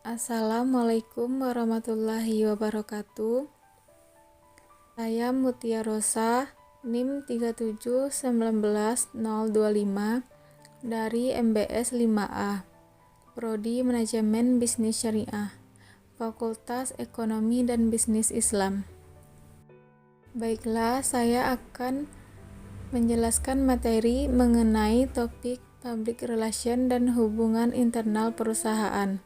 Assalamualaikum warahmatullahi wabarakatuh. Saya Mutia Rosa, NIM 3719025 dari MBS 5A, Prodi Manajemen Bisnis Syariah, Fakultas Ekonomi dan Bisnis Islam. Baiklah, saya akan menjelaskan materi mengenai topik Public Relation dan hubungan internal perusahaan.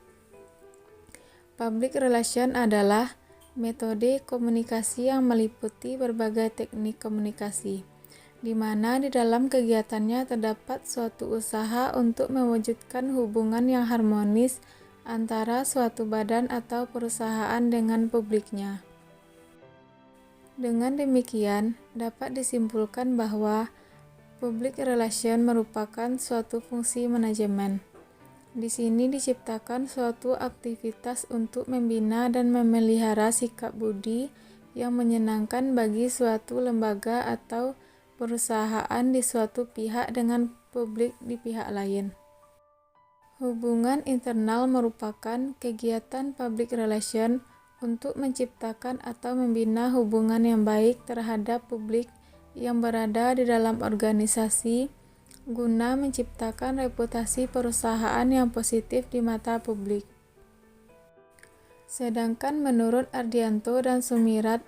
Public Relation adalah metode komunikasi yang meliputi berbagai teknik komunikasi, di mana di dalam kegiatannya terdapat suatu usaha untuk mewujudkan hubungan yang harmonis antara suatu badan atau perusahaan dengan publiknya. Dengan demikian, dapat disimpulkan bahwa public relation merupakan suatu fungsi manajemen. Di sini diciptakan suatu aktivitas untuk membina dan memelihara sikap budi yang menyenangkan bagi suatu lembaga atau perusahaan di suatu pihak dengan publik di pihak lain. Hubungan internal merupakan kegiatan public relation untuk menciptakan atau membina hubungan yang baik terhadap publik yang berada di dalam organisasi guna menciptakan reputasi perusahaan yang positif di mata publik. Sedangkan menurut Ardianto dan Sumirat,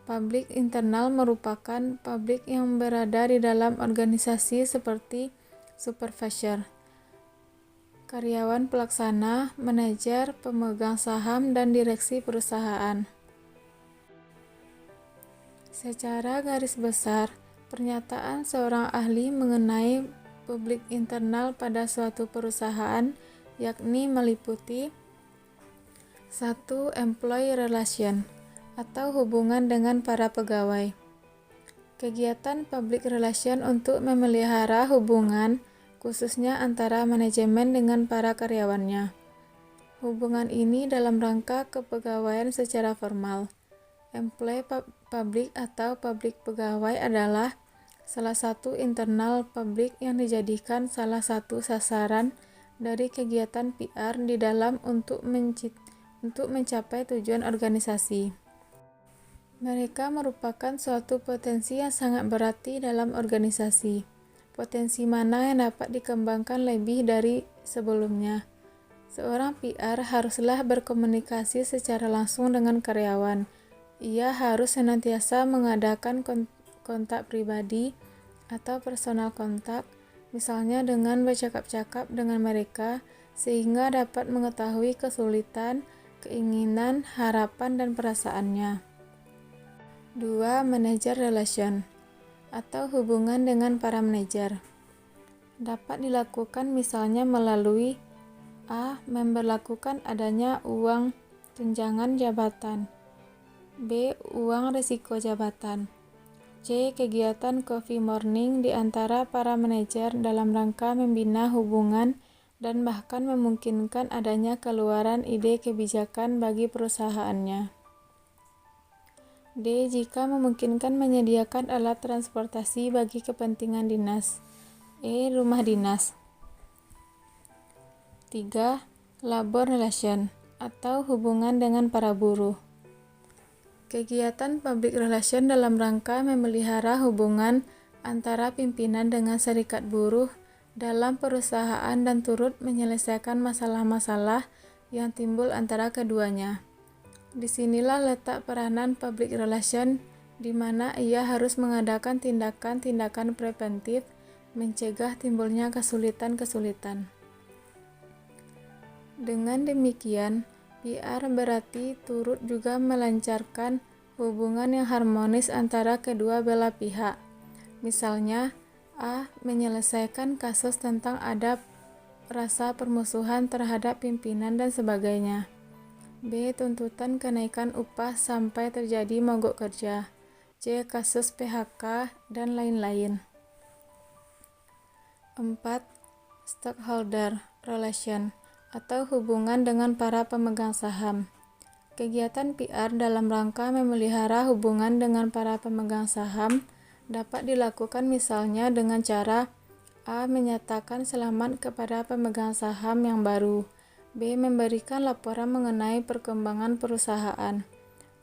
publik internal merupakan publik yang berada di dalam organisasi seperti supervisor, karyawan pelaksana, manajer, pemegang saham, dan direksi perusahaan. Secara garis besar, pernyataan seorang ahli mengenai publik internal pada suatu perusahaan yakni meliputi 1. Employee relation atau hubungan dengan para pegawai. Kegiatan public relation untuk memelihara hubungan khususnya antara manajemen dengan para karyawannya. Hubungan ini dalam rangka kepegawaian secara formal. Employee public atau publik pegawai adalah salah satu internal publik yang dijadikan salah satu sasaran dari kegiatan PR di dalam untuk mencapai tujuan organisasi. Mereka merupakan suatu potensi yang sangat berarti dalam organisasi. Potensi mana yang dapat dikembangkan lebih dari sebelumnya. Seorang PR haruslah berkomunikasi secara langsung dengan karyawan. Ia harus senantiasa mengadakan kontak pribadi atau personal kontak, misalnya dengan bercakap-cakap dengan mereka, sehingga dapat mengetahui kesulitan, keinginan, harapan, dan perasaannya. 2. Manager relation atau hubungan dengan para manajer. Dapat dilakukan misalnya melalui A. Memberlakukan adanya uang tunjangan jabatan, B. Uang risiko jabatan, C. Kegiatan coffee morning di antara para manajer dalam rangka membina hubungan dan bahkan memungkinkan adanya keluaran ide kebijakan bagi perusahaannya. D. Jika memungkinkan menyediakan alat transportasi bagi kepentingan dinas. E. Rumah dinas. 3. Labor relation atau hubungan dengan para buruh. Kegiatan public relation dalam rangka memelihara hubungan antara pimpinan dengan serikat buruh dalam perusahaan dan turut menyelesaikan masalah-masalah yang timbul antara keduanya. Disinilah letak peranan public relation, di mana ia harus mengadakan tindakan-tindakan preventif mencegah timbulnya kesulitan-kesulitan. Dengan demikian, PR berarti turut juga melancarkan hubungan yang harmonis antara kedua belah pihak. Misalnya, A. Menyelesaikan kasus tentang ada rasa permusuhan terhadap pimpinan dan sebagainya. B. Tuntutan kenaikan upah sampai terjadi mogok kerja. C. Kasus PHK, dan lain-lain. 4. Stockholder relation atau hubungan dengan para pemegang saham. Kegiatan PR dalam rangka memelihara hubungan dengan para pemegang saham dapat dilakukan misalnya dengan cara A. Menyatakan selamat kepada pemegang saham yang baru. B. Memberikan laporan mengenai perkembangan perusahaan.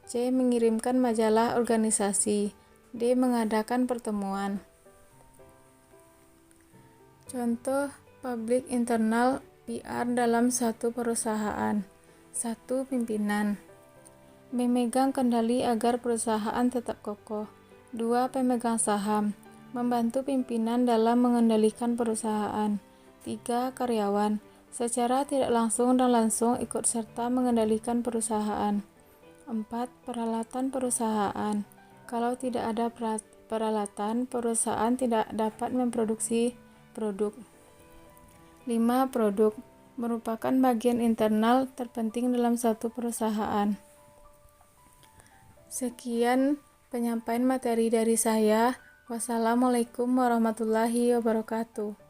C. Mengirimkan majalah organisasi. D. Mengadakan pertemuan. Contoh publik internal PR dalam suatu perusahaan. 1. Pimpinan. Memegang kendali agar perusahaan tetap kokoh. 2. Pemegang saham. Membantu pimpinan dalam mengendalikan perusahaan. 3. Karyawan. Secara tidak langsung dan langsung ikut serta mengendalikan perusahaan. 4. Peralatan perusahaan. Kalau tidak ada peralatan, perusahaan tidak dapat memproduksi produk. 5. Produk. Merupakan bagian internal terpenting dalam suatu perusahaan. Sekian penyampaian materi dari saya. Wassalamualaikum warahmatullahi wabarakatuh.